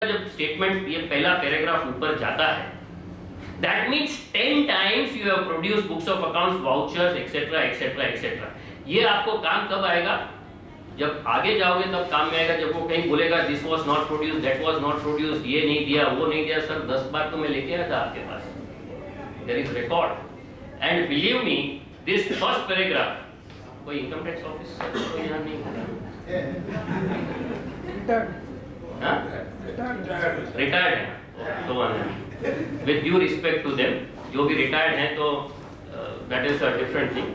जब स्टेटमेंट ये पहला पैराग्राफ ऊपर जाता है, that means 10 times you have produce books of accounts, vouchers etcetera etcetera etcetera. ये आपको काम कब आएगा? जब आगे जाओगे तब काम में आएगा। जब वो कहीं बोलेगा this was not produced, that was not produced, ये नहीं दिया, वो नहीं दिया, सर 10 बार तो मैं लेके आया था आपके पास, there is record. And believe me, this first paragraph कोई इनकम टैक्स ऑफिसर तो यहाँ नहीं होगा, रिटायर्ड है तो with due respect to them, जो भी रिटायर्ड हैं तो that is a different thing.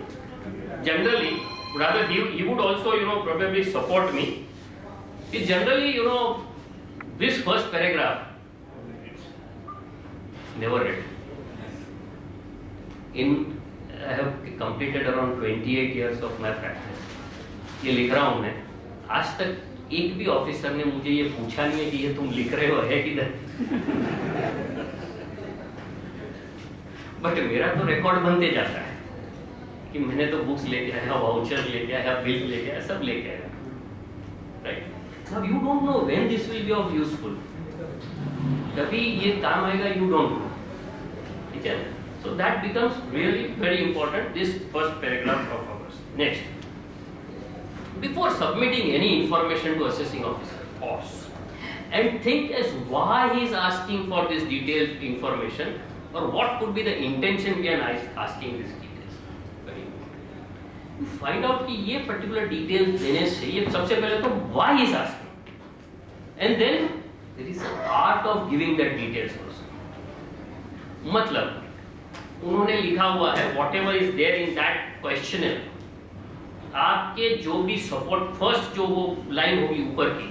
Generally rather he would also probably support me. Is generally this first paragraph never read. I have completed around 28 years of my practice. ये लिख रहा हूँ मैं, आज तक एक भी ऑफिसर ने मुझे ये पूछा नहीं है कि ये तुम लिख रहे हो है किधर। बट मेरा तो रिकॉर्ड बनते जाता है कि मैंने तो बुक्स लेके आया, वाउचर लेके आया, बिल लेके आया, सब लेके आया, right? Now you don't know when this will be of useful, कभी ये काम आएगा, यू डोंट नो, ठीक है? So that becomes really very important, this first paragraph of ours. Next, before submitting any information to assessing officer, pause and think as why he is asking for this detailed information or what could be the intention behind asking this. Find out कि ये particular details देने से ये सबसे पहले तो why is asking and then there is a art of giving that details also. मतलब उन्होंने लिखा हुआ है whatever is there in that questionnaire, आपके जो भी सपोर्ट फर्स्ट जो वो लाइन होगी ऊपर की,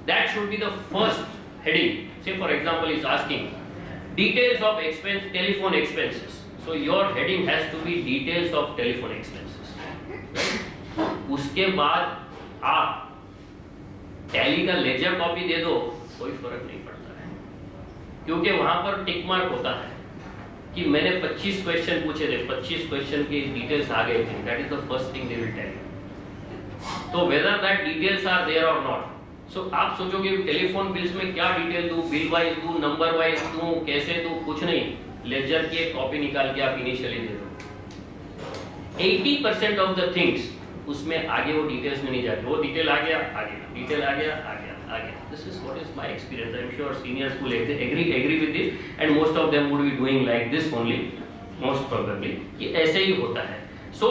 that should be the first heading. Say for example is asking details of expense, telephone expenses, so your heading has to be details of telephone expenses. उसके बाद आप टैली का लेजर कॉपी दे दो, कोई फर्क नहीं पड़ता है, क्योंकि वहां पर टिक मार्क होता है कि मैंने 25 क्वेश्चन पूछे थे, 25 क्वेश्चन के डिटेल्स आ गए थे, that is the first thing they will tell you. तो whether that details are there और नॉट, सो आप सोचोगे टेलीफोन बिल्स में क्या डिटेल दूं, बिल वाइज दूं, नंबर वाइज दूं, कैसे दूं, कुछ नहीं, लेजर की एक कॉपी निकाल के आप इनिशियली दे दो। 80% ऑफ द थिंग्स उसमें आगे वो डिटेल्स में नहीं जाते, वो डिटेल आ गया, आ गया, डिटेल आ गया, आ गया, आ गया। This is what is my experience. I am sure seniors will agree with this and most of them would be doing like this only, most probably कि ऐसे ही होता है। So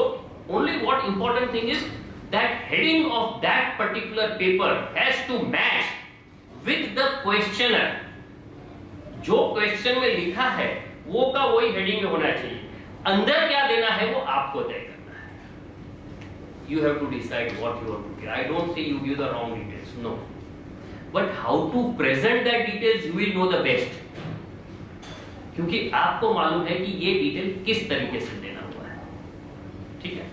only what important thing is that heading of that particular paper has to match with the questioner. जो question में लिखा है वो का वही हेडिंग में होना चाहिए, अंदर क्या देना है वो आपको तय करना है। You have to decide what you want to give. I don't say you give the wrong details, no. But how to present that details, you will know the best. क्योंकि आपको मालूम है कि ये डिटेल किस तरीके से देना हुआ है, ठीक है?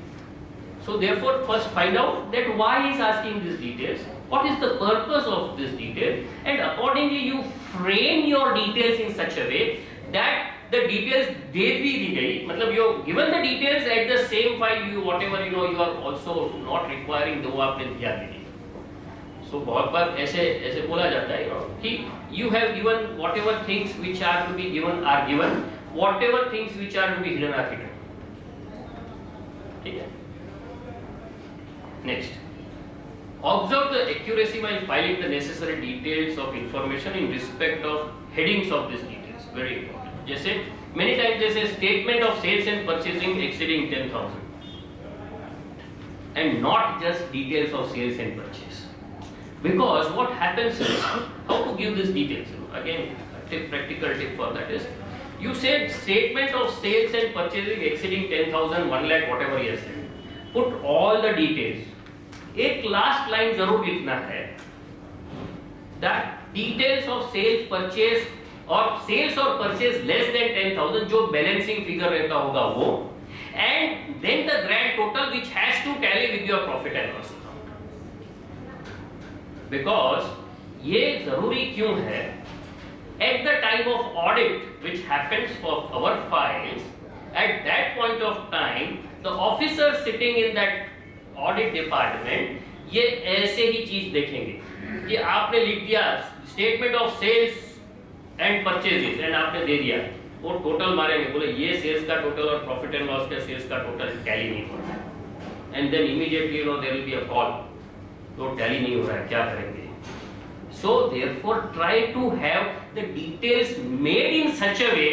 So therefore, first find out that why he is asking these details, what is the purpose of this detail, and accordingly you frame your details in such a way that the details दे भी दी गई, मतलब you given the details at the same file, you whatever you are also not requiring, दो आपने दिया भी नहीं। So बहुत बार ऐसे बोला जाता है कि you have given whatever things which are to be given are given, whatever things which are to be hidden are hidden, ठीक है? Next, observe the accuracy while filing the necessary details of information in respect of headings of these details, very important. जैसे many times जैसे statement of sales and purchasing exceeding 10,000 and not just details of sales and purchase, because what happens is how to give these details, again a practical tip for that is you said statement of sales and purchasing exceeding 10,000, 1 lakh, whatever you said, put all the details. एक last line जरूर लिखना है that details of sales, purchase और sales और purchase less than 10,000, जो balancing figure रहता होगा वो, and then the grand total which has to tally with your profit and loss account. Because ये जरूरी क्यों है? At the time of audit which happens for our files, at that point of time the officer sitting in that audit department ये ऐसे ही चीज देखेंगे कि आपने लिख दिया statement of sales and purchases and आपने दे दिया, वो टोटल मारेंगे, बोले ये सेल्स का टोटल और प्रॉफिट एंड लॉस का सेल्स का टोटल टैली नहीं हो रहा है, and then immediately you know there will be a call, तो टैली नहीं हो रहा है, क्या करेंगे? So therefore try to have the details made in such a way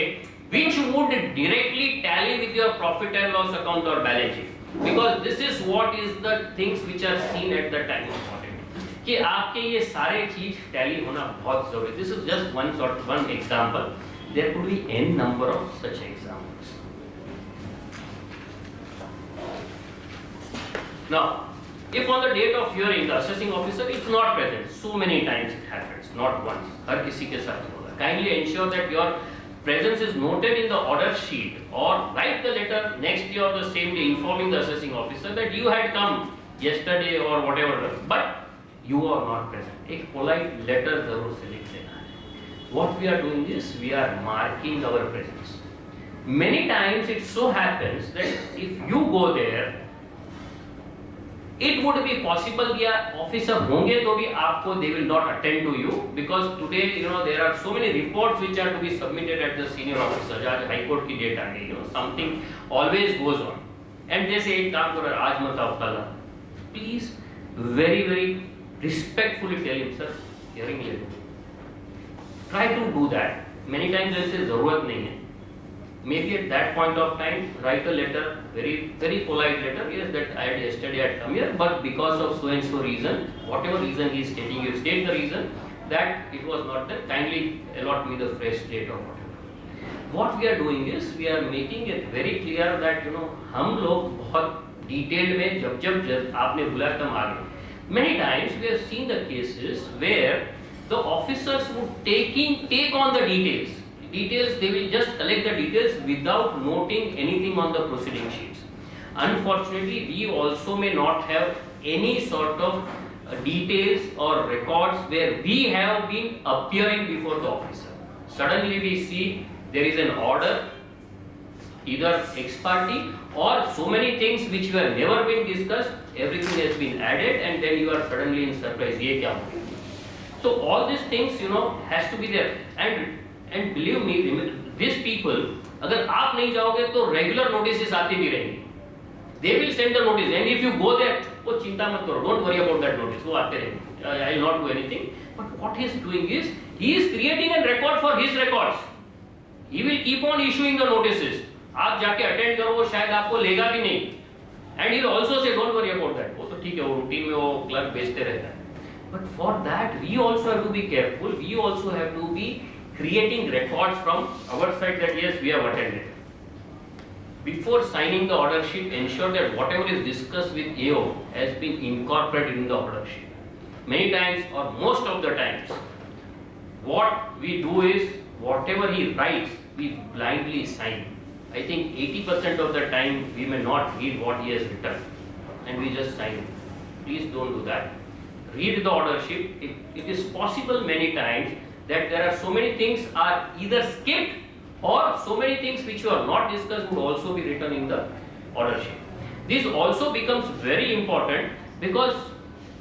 which would directly tally with your profit and loss account or balance sheet, because this is what is the things which are seen at the time important, कि आपके ये सारे चीज tally होना बहुत जरूरी। This is just one example, there could be n number of such examples. Now if on the date of hearing the assessing officer is not present, so many times it happens, not once, हर किसी के साथ होगा, kindly ensure that your presence is noted in the order sheet or write the letter next day or the same day informing the assessing officer that you had come yesterday or whatever, but you are not present. एक polite letter जरूर से लिख देना है। What we are doing is we are marking our presence. Many times it so happens that if you go there, it would be possible कि officer होंगे तो भी आपको they will not attend to you, because today you know there are so many reports which are to be submitted at the senior officer. आज high court की date आ गई, you know something always goes on, and they say एक काम करो, आज मत आओ कल, please very respectfully tell him, sir hearing ले लो, try to do that. Many times ऐसे जरूरत नहीं है, maybe at that point of time write a letter, very polite letter, yes that I had yesterday had come here, but because of so and so reason, whatever reason he is stating, you state the reason that it was not there, kindly allot me the fresh date or whatever. What we are doing is we are making it very clear that you know हम लोग बहुत detailed में जब आपने बुलाया तब आ गए. Many times we have seen the cases where the officers would take on the details, they will just collect the details without noting anything on the proceeding sheets. Unfortunately, we also may not have any sort of details or records where we have been appearing before the officer. Suddenly we see there is an order, either ex parte or so many things which were never been discussed, everything has been added, and then you are suddenly in surprise, ye kya ho gaya? So all these things you know has to be there, and believe me, these people, अगर आप नहीं जाओगे तो regular notices आती भी रहेंगी. They will send the notice, and if you go there, वो चिंता मत करो, don't worry about that notice, वो आते रहेंगे. I will not do anything. But what he is doing is, he is creating a record for his records. He will keep on issuing the notices. आप जाके attend करो, वो शायद आपको लेगा भी नहीं. And he will also say, don't worry about that. वो तो ठीक है, वो routine में वो clerk भेजते रहता है. But for that, we also have to be careful. We also have to be creating records from our side that yes, we have attended. Before signing the order sheet, ensure that whatever is discussed with AO has been incorporated in the order sheet. Many times or most of the times, what we do is whatever he writes, we blindly sign. I think 80% of the time we may not read what he has written and we just sign it. Please don't do that. Read the order sheet. It is possible many times that there are so many things are either skipped or so many things which were not discussed would also be written in the order sheet. This also becomes very important because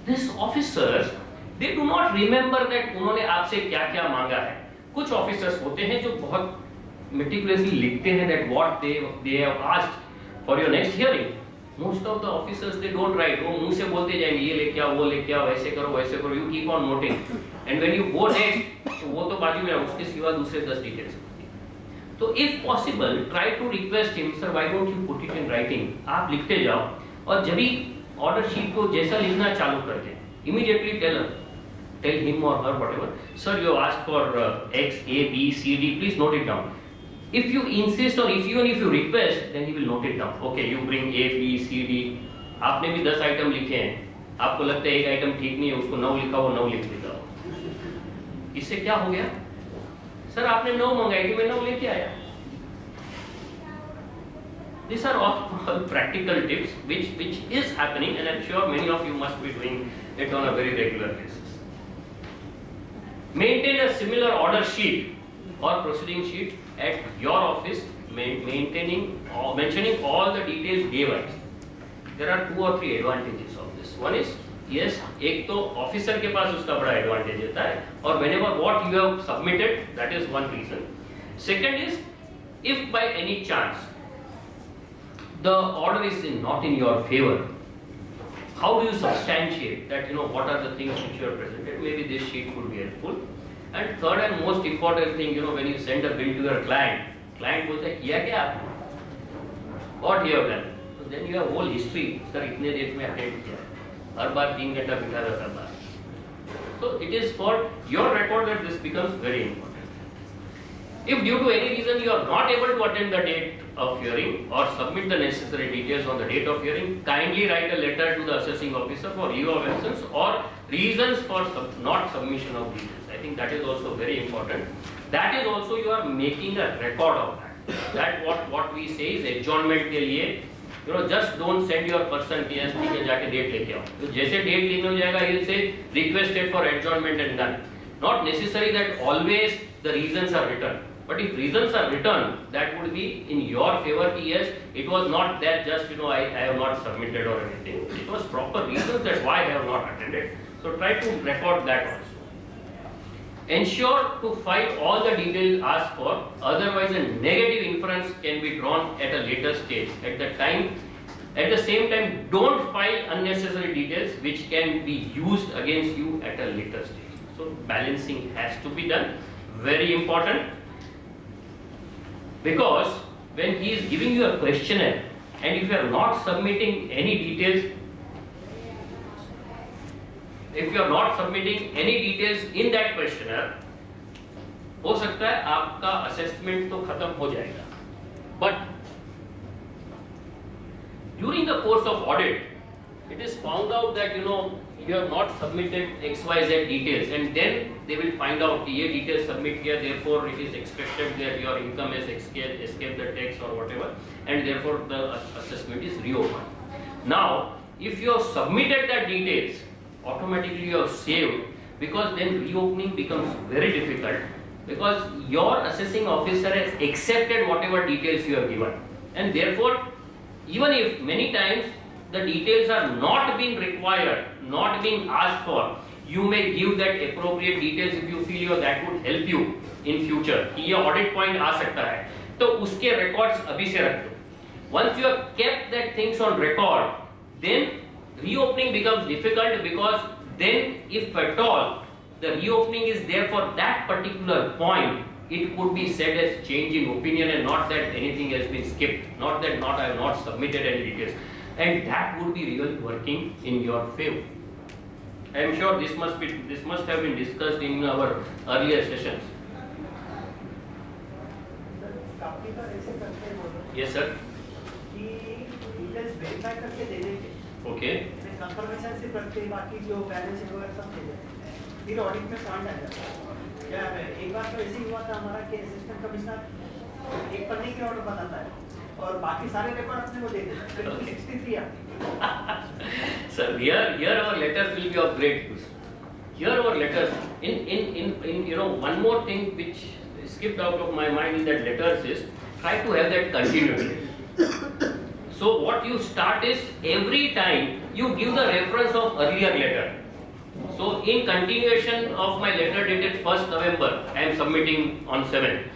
these officers, they do not remember that उन्होंने आपसे क्या-क्या मांगा है. कुछ officers होते हैं जो बहुत meticulously लिखते हैं that what they have asked for your next hearing. Most of the officers they don't write. वो मुंह से बोलते जाएंगे ये लेके आओ, वो लेके आओ, ऐसे करो, वैसे करो. You keep on noting. And when you go next, तो वो तो बाजू में है, उसके सिवा दूसरे 10 details. तो if possible, try to request him, sir, why don't you put it in writing? आप लिखते जाओ और जब भी order sheet को जैसा लिखना चालू कर दें, immediately tell him or her whatever, sir, you asked for X, A, B, C, D, please note it down. If you insist or if you request, then he will note it down. Okay, you bring A, B, C, D. आपने भी 10 item लिखे हैं, आपको लगता है एक item ठीक नहीं है, उसको 9 लिखा वो 9 लिख देता हो. इससे क्या हो गया? सर आपने 9 मंगाई थी, मैं 9 लेके आया. These are all practical tips which is happening, and I'm sure many of you must be doing it on a very regular basis. Maintain a similar order sheet or proceeding sheet at your office, mentioning all the details day-wise. There are 2 or 3 advantages of this. One is Yes, एक तो officer के पास उसका बड़ा advantage होता है, और whenever what you have submitted, that is one reason. Second is, if by any chance the order is not in your favor, how do you substantiate that, what are the things which you have presented? Maybe this sheet could be helpful. And third and most important thing, when you send a bill to your client बोलता है किया क्या आपने? What you have done? So then you have whole history. Sir इतने date में attend किया, हर बार 3 घंटा बिठा रहता था. So it is for your record that this becomes very important. If due to any reason you are not able to attend the date of hearing or submit the necessary details on the date of hearing, kindly write a letter to the assessing officer for leave of absence or reasons for not submission of details. I think that is also very important. That is also you are making a record of that. That what we say is adjournment के लिए, just don't send your person कि yes ठीक है जाके date लेके आओ. तो जैसे डेट लेने हो जाएगा, he'll say requested for adjournment and done. Not necessary that always the reasons are written. But if reasons are written, that would be in your favor. Yes, it was not that just I have not submitted or anything. It was proper reasons that why I have not attended. So try to record that also. Ensure to file all the details asked for. Otherwise, a negative inference can be drawn at a later stage. At the same time, don't file unnecessary details which can be used against you at a later stage. So balancing has to be done. Very important. Because when he is giving you a questionnaire and if you are not submitting any details, in that questionnaire, हो सकता है आपका assessment तो खत्म हो जाएगा. But during the course of audit, it is found out that you have not submitted XYZ details, and then they will find out कि ये details submit किया, therefore it is expected that your income has escaped the tax or whatever, and therefore the assessment is reopened. Now, if you have submitted that details, automatically you have saved, because then reopening becomes very difficult, because your assessing officer has accepted whatever details you have given, and therefore even if many times the details are not being required, not being asked for, you may give that appropriate details if you feel that would help you in future. कि ये audit point आ सकता है, तो उसके records अभी से रख दो. Once you have kept that things on record, then reopening becomes difficult, because then if at all the reopening is there for that particular point, it could be said as change in opinion and not that anything has been skipped, not that I have not submitted any details. And that would be really working in your favor. I am sure this must have been discussed in our earlier sessions. Yes, sir. Okay. Confirmation से करते बाकी जो balance वगैरह सब दे देते, फिर audit में fault आ जाता है. क्या है, एक बार तो ऐसे ही हुआ था हमारा कि असिस्टेंट कमिश्नर एक पन्ने की ऑर्डर बताता है और बाकी सारे रिकॉर्ड अपने को दे देते हैं. 63 आती. Sir, here our letters will be of great use. Here our letters in one more thing which skipped out of my mind in that letters is try to have that continuity. So what you start is every time you give the reference of earlier letter. So in continuation of my letter dated 1st November, I am submitting on 7th.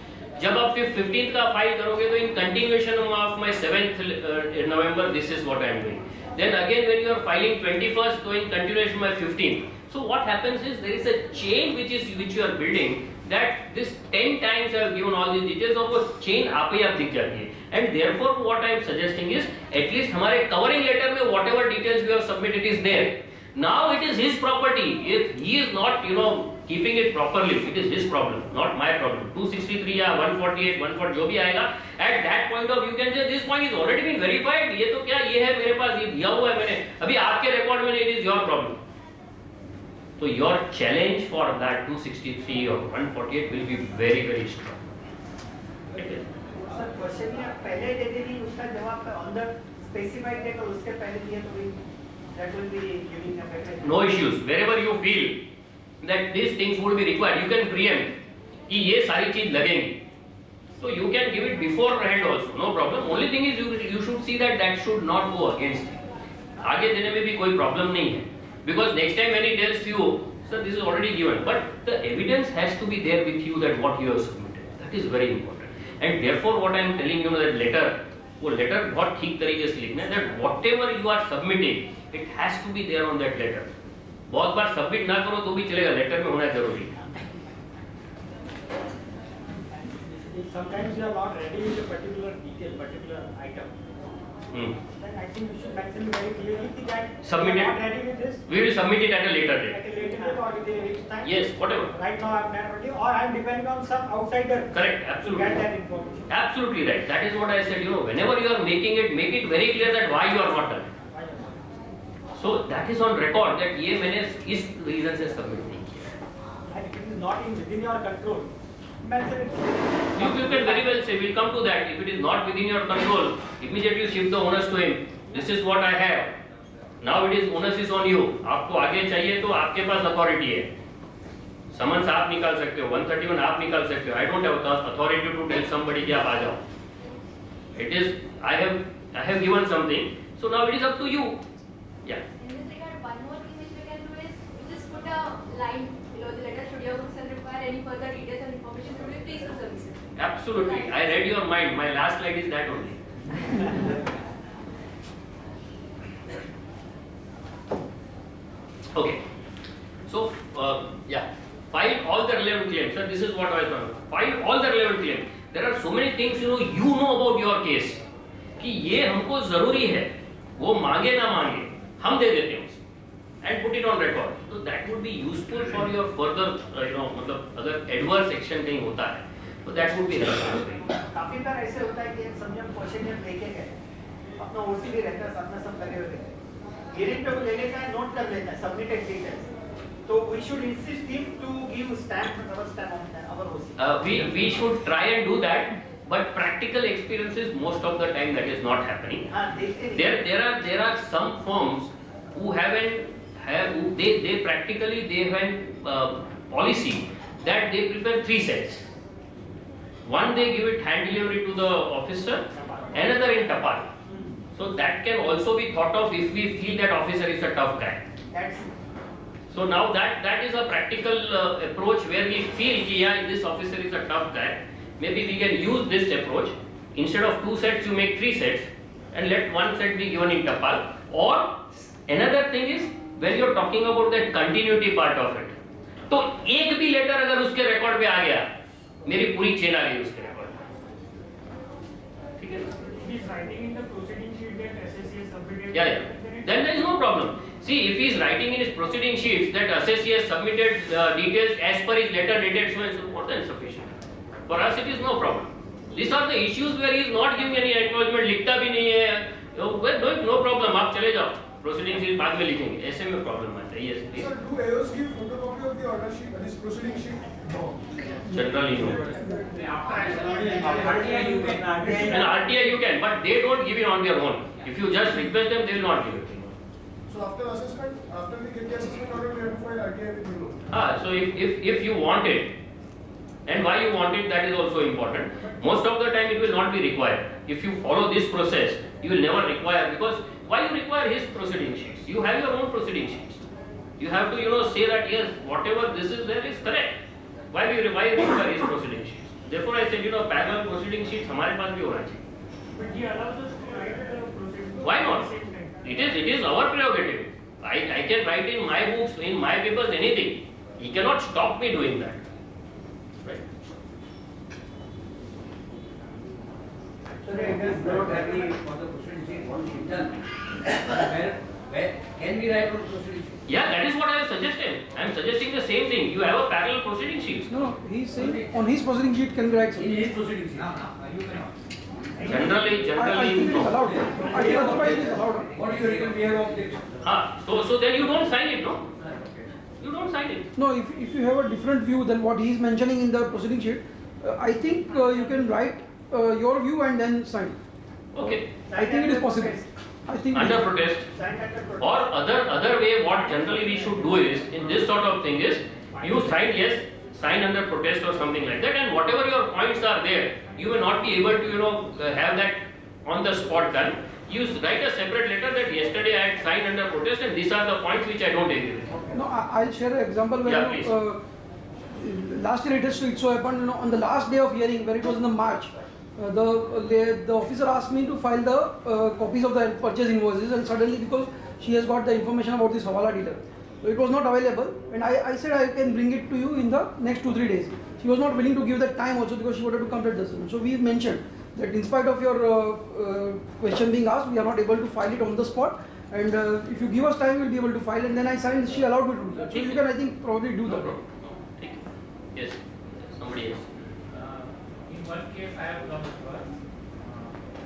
जब आप 15th का file करोगे तो in continuation of my 7th November, this is what I am doing. Then again when you are filing 21st, so in continuation of my 15th. So what happens is there is a chain which you are building, that this 10 times I have given all these details और वो chain आप ही आप दिख जाती है. And therefore what I am suggesting is at least हमारे covering letter में whatever details we have submitted is there. Now it is his property. If he is not keeping it properly, it is his problem, not my problem. 263 या 148, 140 जो भी आएगा, at that point of you can say this point is already been verified. ये तो क्या ये है मेरे पास, ये दिया हुआ है मैंने, अभी आपके record में it is your problem. So your challenge for that 263 or 148 will be very very strong. Sir question ये पहले दे देनी, उसका जवाब ऑन द स्पेसिफाइड डेट और उसके पहले दिया तो भी that will be giving a better. No issues. Wherever you feel that these things would be required, you can preempt कि ये सारी चीज लगेंगी. So you can give it beforehand also, no problem. Only thing is you should see that should not go against you. आगे देने में भी कोई प्रॉब्लम नहीं है. Because next time when he tells you, sir, this is already given, but the evidence has to be there with you that what you have submitted. That is very important. And therefore, what I am telling you that letter, वो letter बहुत ठीक तरीके से लिखना है that whatever you are submitting, it has to be there on that letter. बहुत बार submit ना करो तो भी चलेगा, लेटर में होना जरूरी है. Sometimes you are not ready with a particular detail, particular item. Then I think you should mention very clearly that Submit you it. are not ready with this. We will submit it at a later At date. a later date or with a fixed time. Yes, whatever. Right now I am not ready, or I am depending on some outsider Correct, to absolutely. get that information. Absolutely right. That is what I said. You know, whenever you are making it, make it very clear that why you are not done. So that is on record that ये मैंने इस reason से submit नहीं किया. And if it is not within your control, mention it. You can very well say, we'll come to that. If it is not within your control, immediately shift the onus to him. This is what I have. Now it is onus is on you. आपको आगे चाहिए तो आपके पास authority है. Summons आप निकाल सकते हो, 131 आप निकाल सकते हो. I don't have authority to tell somebody कि आप आ जाओ. It is I have given something. So now it is up to you. Yeah. In this regard, one more thing which we can do is we just put a line below the letter. Should your concern require any further details and information, should we please do services? Absolutely. I read your mind. My last slide is that only. Okay. So, yeah. File all the relevant claims. Sir, this is what I was going to file all the relevant claims. There are so many things you know about your case. कि ये हमको जरूरी है, वो मांगे ना मांगे, हम दे देते हैं उसे. And put it on record. So that would be useful for your further, मतलब अगर adverse action कहीं होता है, तो that would be helpful. काफी बार ऐसे होता है कि एक समझो क्वेश्चन जब लेके गए, अपना ओसी भी रहता है, साथ में सब लगे हुए रहते हैं. हियरिंग पे वो ले लेता है, नोट कर लेता है, सबमिटेड डिटेल्स. तो we should insist him to give stamp, our stamp on our OC. We should try and do that, but practical experiences most of the time that is not happening. हाँ, देखते नहीं. There are some firms who they practically they have policy that they prepare 3 sets. One they give it hand delivery to the officer, another in Tapal. So that can also be thought of if we feel that officer is a tough guy. That's So now that is a practical approach where we feel कि yeah, this officer is a tough guy. Maybe we can use this approach. Instead of 2 sets, you make 3 sets and let 1 set be given in Tapal. Or another thing is when you're talking about that continuity part of it. तो एक भी letter अगर उसके record पे आ गया, मेरी पूरी chain आ गई उसके रिकॉर्ड पे. ठीक है? He is writing in the proceeding sheet that SSC has submitted. Yeah. Then there is no problem. See, if he is writing in his proceeding sheets that assessee has submitted details as per his letter dated, so it's more than sufficient. For us, it is no problem. These are the issues where he is not giving any acknowledgement, लिखता भी नहीं है. No problem. आप चले जाओ. Proceeding sheet बाद में लिखेंगे. ऐसे में problem आता है. Yes, please. Sir, do AOs give photocopy of the order sheet and his proceeding sheet? No. Generally, no. RTI you can. And RTI you can, but they don't give it on their own. If you just request them, they will not give it. So after assessment, after we get the assessment order, we have to file RTI with you. So if you want it, and why you want it, that is also important. Most of the time it will not be required. If you follow this process, you will never require, because why you require his proceeding sheets? You have your own proceeding sheets. You have to say that yes, whatever this is there is correct. Why you require his proceeding sheets? Therefore I said parallel proceeding sheets हमारे पास भी होना चाहिए. But he allows us to write the proceeding. Why not? at the same time. It is our prerogative. I can write in my books, in my papers, anything. He cannot stop me doing that. Right? So it is not agree for the proceeding sheet what is done. Where can we write on proceeding sheet? Yeah, that is what I am suggesting. I am suggesting the same thing. You have a parallel proceeding sheets. No, he's saying on his proceeding sheet can be right. In his proceeding sheet. You cannot. Generally, I think it is no. allowed. I think that's why it is allowed. What is your reason we have objection? So then you don't sign it, no? You don't sign it. No, if you have a different view than what he is mentioning in the proceeding sheet, I think you can write your view and then sign. Okay. I think it is possible. I think Under protest. Signed under protest. Or other way, what generally we should do is, in this sort of thing is, you sign yes, sign under protest or something like that, and whatever your points are there, you may not be able to have that on the spot done. You write a separate letter that yesterday I had signed under protest and these are the points which I don't agree with. No, I'll share an example where Yeah, you know, last year it so happened, you know, on the last day of hearing, when it was in the March, the officer asked me to file the copies of the purchase invoices, and suddenly because she has got the information about this Hawala dealer, so it was not available, and I said I can bring it to you in the next 2-3 days. She was not willing to give that time also because she wanted to complete the session. So we mentioned that in spite of your question being asked, we are not able to file it on the spot, and if you give us time, we'll be able to file. And then I signed. She allowed me to do that. So you can, I think, probably do No that. problem. Thank you. Yes, somebody else. In one case, I have come across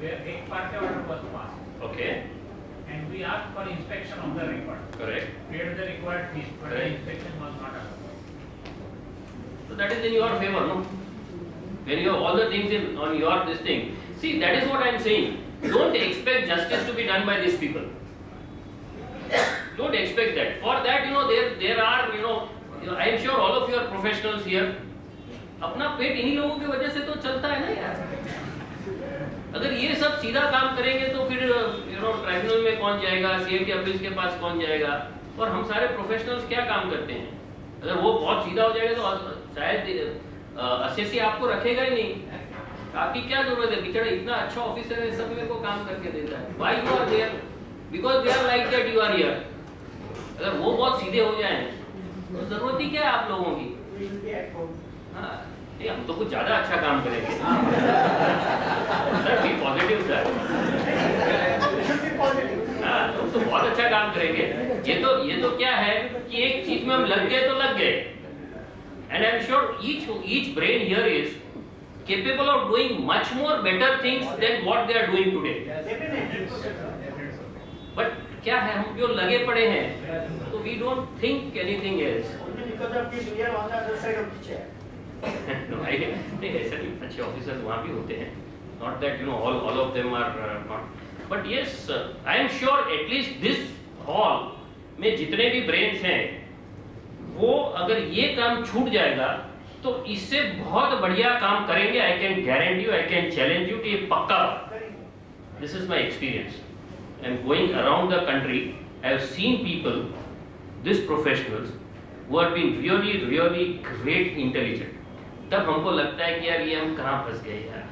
where एक party order was passed, Okay, and we asked for inspection of the record, correct. paid the required fees, but the Correct. inspection was not allowed. So that is in your favor, no? When you have all the things in on your this thing. See, that is what I am saying. Don't expect justice to be done by these people. Don't expect that. For that, you know, there are, you know, I am sure all of you are professionals here. अपना पेट इन्हीं लोगों की वजह से तो चलता है ना यार. अगर ये सब सीधा काम करेंगे तो फिर यू नो ट्राइब्यूनल में कौन जाएगा, सीआईटी अपील्स के पास कौन जाएगा, और हम सारे प्रोफेशनल्स क्या काम करते हैं. अगर वो बहुत सीधा हो जाएगा तो शायद एसएससी आपको रखेगा ही नहीं. आपकी क्या जरूरत है, बेचारा इतना अच्छा ऑफिसर है, सब मेरे को काम करके देता है. Why you are there? Because they are like that, you are here. अगर वो बहुत सीधे हो जाएं तो जरूरत ही क्या है आप लोगों की. We will be at home. हाँ, नहीं, हम तो कुछ ज्यादा अच्छा काम करेंगे. Sir be positive sir. We should be positive. हाँ, हम तो बहुत अच्छा काम करेंगे. ये तो क्या है कि एक चीज में हम लग गए तो लग गए. And I am sure each brain here is capable of doing much more better things than what they are doing today. Definitely. But क्या है, हम जो लगे पड़े हैं, तो we don't think anything else. Only because of this, we are on the other side of the chair. No, नहीं ऐसा नहीं, अच्छे ऑफिसर्स वहाँ भी होते हैं. Not that you know all of them are not. But yes, I am sure at least this hall में जितने भी brains हैं, वो अगर ये काम छूट जाएगा तो इससे बहुत बढ़िया काम करेंगे. I can guarantee you, I can challenge you कि ये पक्का. This is my experience. And going around the country, I have seen people, these professionals, who have been really, really great intelligent. तब हमको लगता है कि यार ये हम कहाँ फंस गए यार.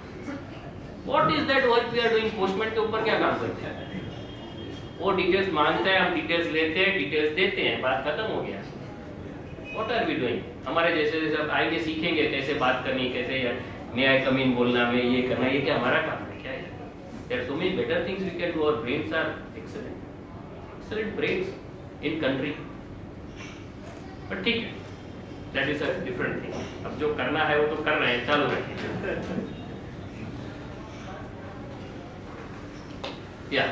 What is that work we are doing? Postman के ऊपर क्या काम करते हैं? वो डिटेल्स मांगता है, हम डिटेल्स लेते हैं, डिटेल्स देते हैं, बात खत्म हो गया. What are we doing? हमारे जैसे सब आएंगे, सीखेंगे कैसे बात करनी, कैसे may I come in बोलना, में ये करना, ये क्या हमारा काम है क्या है? There are so many better things we can do. Our brains are excellent brains in country. But ठीक है, that is a different thing. अब जो करना है वो तो कर रहे हैं, चालू रखिए. Yeah,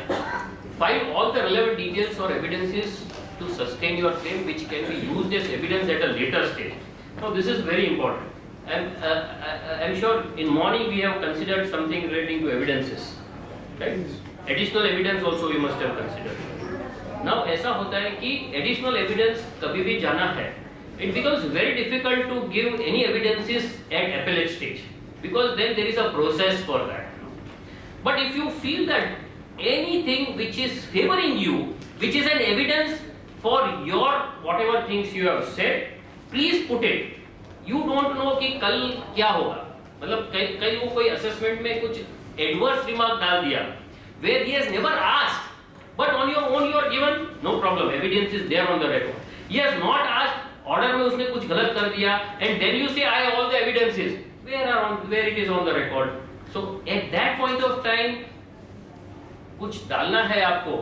file all the relevant details or evidences to sustain your claim, which can be used as evidence at a later stage. Now this is very important. And I'm sure in morning we have considered something relating to evidences, right? Additional evidence also we must have considered. Now ऐसा होता है कि additional evidence कभी भी जाना है, it becomes very difficult to give any evidences at appellate stage, because then there is a process for that. But if you feel that anything which is favoring you, which is an evidence for your whatever things you have said, please put it. You don't know कि कल क्या होगा. मतलब कहीं वो कोई assessment में कुछ adverse remark डाल दिया, where he has never asked, but on your own you are given, no problem, evidence is there on the record. He has not asked, order में उसने कुछ गलत कर दिया, and then you say I have all the evidences. Where it is on the record. So at that point of time, कुछ डालना है आपको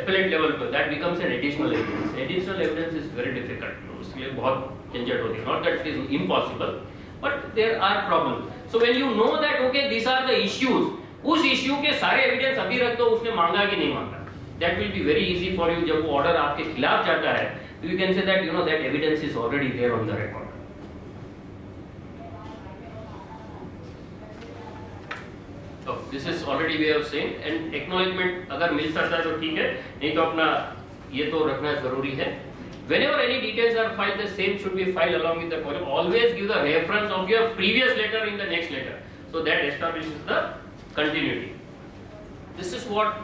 appellate level पे, that becomes an additional evidence. Additional evidence is very difficult. उसके लिए बहुत झंझट होती है. Not that it is impossible, but there are problems. So when you know that okay, these are the issues, उस issue के सारे evidence अभी रख दो, उसने मांगा कि नहीं मांगा. That will be very easy for you. जब वो order आपके खिलाफ जाता है, you can say that you know that evidence is already there on the record. So this is already we have seen, and acknowledgement अगर मिल सकता है तो ठीक है, नहीं तो अपना ये तो रखना जरूरी है. Whenever any details are filed, the same should be filed along with the column. Always give the reference of your previous letter in the next letter, so that establishes the continuity. this is what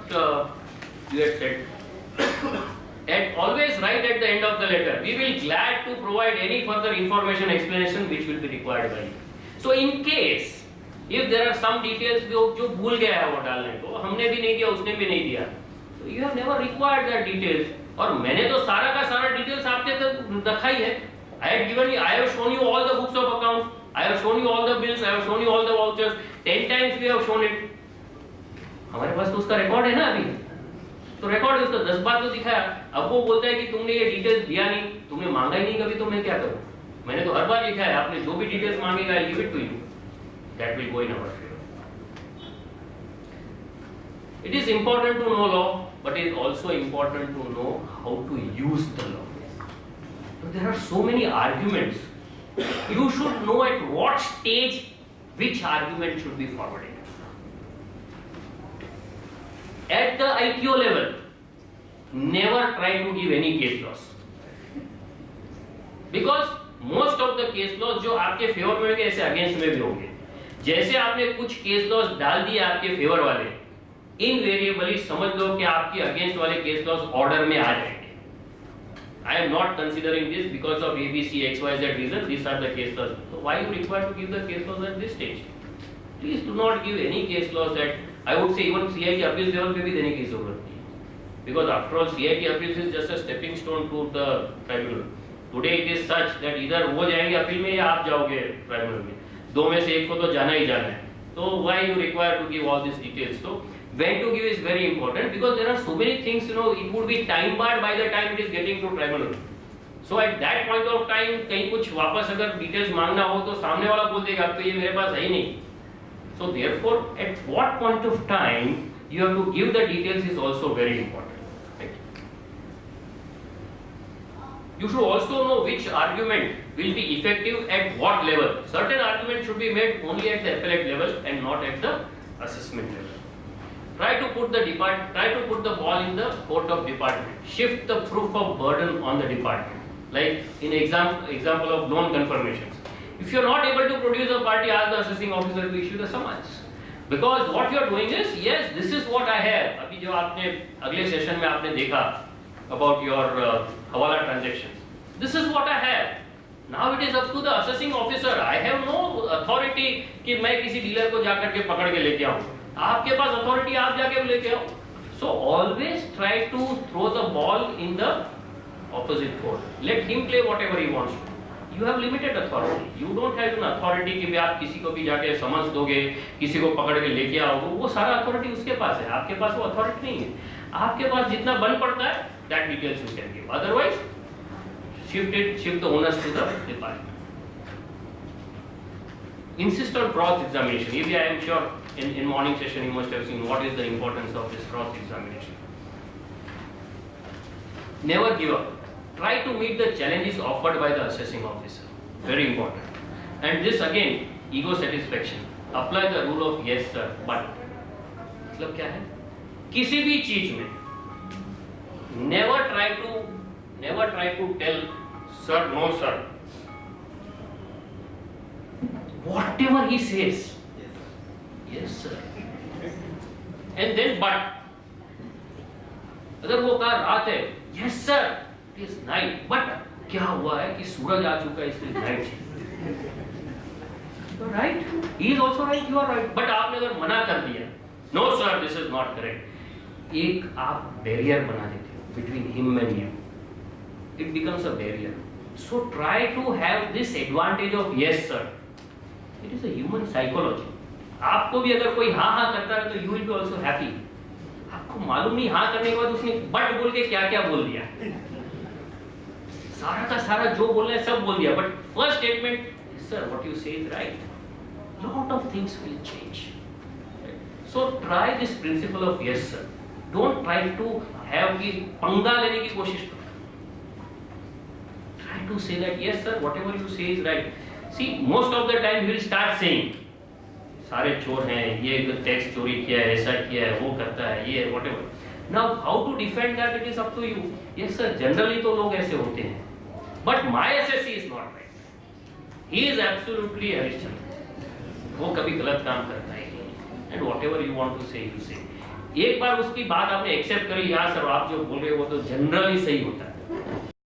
you had said. And always write at the end of the letter, we will glad to provide any further information explanation which will be required by you. So in case if there are some details जो भूल गया है वो डालने को, हमने भी नहीं दिया, उसने भी नहीं दिया, so you have never required that details. और मैंने तो सारा का सारा details आपके तक रखा ही है. I had given you, I have shown you all the books of accounts, I have shown you all the bills, I have shown you all the vouchers. 10 times we have shown it. हमारे पास तो उसका record है ना अभी, तो record है उसका, 10 बार तो दिखाया. अब वो बोलता है कि तुमने ये डिटेल्स दिया नहीं, तुमने मांगा ही नहीं कभी, तो मैं क्या करूं? मैंने तो हर बार लिखा है, आपने जो भी डिटेल्स मांगेगा I give it to you. That will go in our favor. It is important to know law, but it is also important to know how to use the law. So there are so many arguments. You should know at what stage which argument should be forwarded. At the ITO level, never try to give any case laws. Because most of the case laws जो आपके favour में होंगे ऐसे against में भी होंगे. जैसे आपने कुछ केस लॉस डाल दिए आपके फेवर वाले, इनवेरिएबली समझ लो कि आपके अगेंस्ट वाले केस लॉस ऑर्डर में आ जाएंगे. I am not considering this because of ABC XYZ reason, this are the case loss. So why you require to give the case laws at this stage? Please do not give any case laws at, I would say even CIT appeals level पे भी देने की जरूरत नहीं है. Because after all CIT appeals is just a stepping stone to the tribunal. Today it is such that either वो जाएंगे appeal में या आप जाओगे ट्राइब्यूनल में, दो में से एक को तो जाना ही जाना है. तो why you require to give all these details? So when to give is very important because there are so many things, it would be time barred by the time it is getting to tribunal. So at that point of time कहीं कुछ वापस अगर details मांगना हो तो सामने वाला बोल देगा तो ये मेरे पास है ही नहीं. So therefore at what point of time you have to give the details is also very important. You should also know which argument will be effective at what level. Certain arguments should be made only at the appellate level and not at the assessment level. Try to put the ball in the court of department. Shift the proof of burden on the department. Like in example of loan confirmations. If you are not able to produce a party, ask the assessing officer to issue the summons. Because what you are doing is, yes, this is what I have. अभी जो आपने अगले session में आपने देखा about your hawala transactions. This is what I have. Now it is up to the assessing officer. I have no authority कि मैं किसी डीलर को जाकर के पकड़ के लेके आऊँ. आपके पास authority, आप जाके लेके आओ. So always try to throw the ball in the opposite court. Let him play whatever he wants to. You have limited authority. You don't have an authority कि आप किसी को भी जाके समझ दोगे, किसी को पकड़ के लेके आओगे. वो सारा authority उसके पास है. आपके पास वो authority नहीं है. आपके पास जितना बन पड़ता है, that details you can give. Otherwise, shift the onus to the department. Insist on cross examination. Maybe I am sure in morning session you must have seen what is the importance of this cross examination. Never give up. Try to meet the challenges offered by the assessing officer. Very important. And this again, ego satisfaction. Apply the rule of yes sir, but. मतलब क्या है? किसी भी चीज में never try to tell sir, no sir. Whatever he says, yes sir. And then but. अगर वो कहा रात है, yes sir, it is night. But क्या हुआ है कि सूरज आ चुका है इसलिए नाइट है. You are right. He is also right. You are right. But आपने अगर मना कर दिया, no sir, this is not correct. एक आप बैरियर बना देते हो between him and you. It becomes a barrier. So try to have this advantage of yes sir. It is a human psychology. आपको भी अगर कोई हाँ हाँ करता है तो you will be also happy. आपको मालूम नहीं हाँ करने के बाद उसने बट बोल के क्या क्या बोल दिया. सारा का सारा जो बोलना है सब बोल दिया. But first statement, sir, what you say is right. Lot of things will change. So try this principle of yes sir. Don't try to have कि पंगा लेने की कोशिश करो. Try to say that yes sir, whatever you say is right. See, most of the time he will start saying सारे चोर हैं, ये टैक्स चोरी किया है, ऐसा किया है, वो करता है, ये whatever. Now how to defend that, it is up to you. Yes sir, generally तो लोग ऐसे होते हैं. But my SSC is not right. He is absolutely Harishchandra. वो कभी गलत काम करता ही नहीं. And whatever you want to say, you say. एक बार उसकी बात आपने एक्सेप्ट कर ली, हाँ सर आप जो बोल रहे हो वो तो जनरली सही होता है,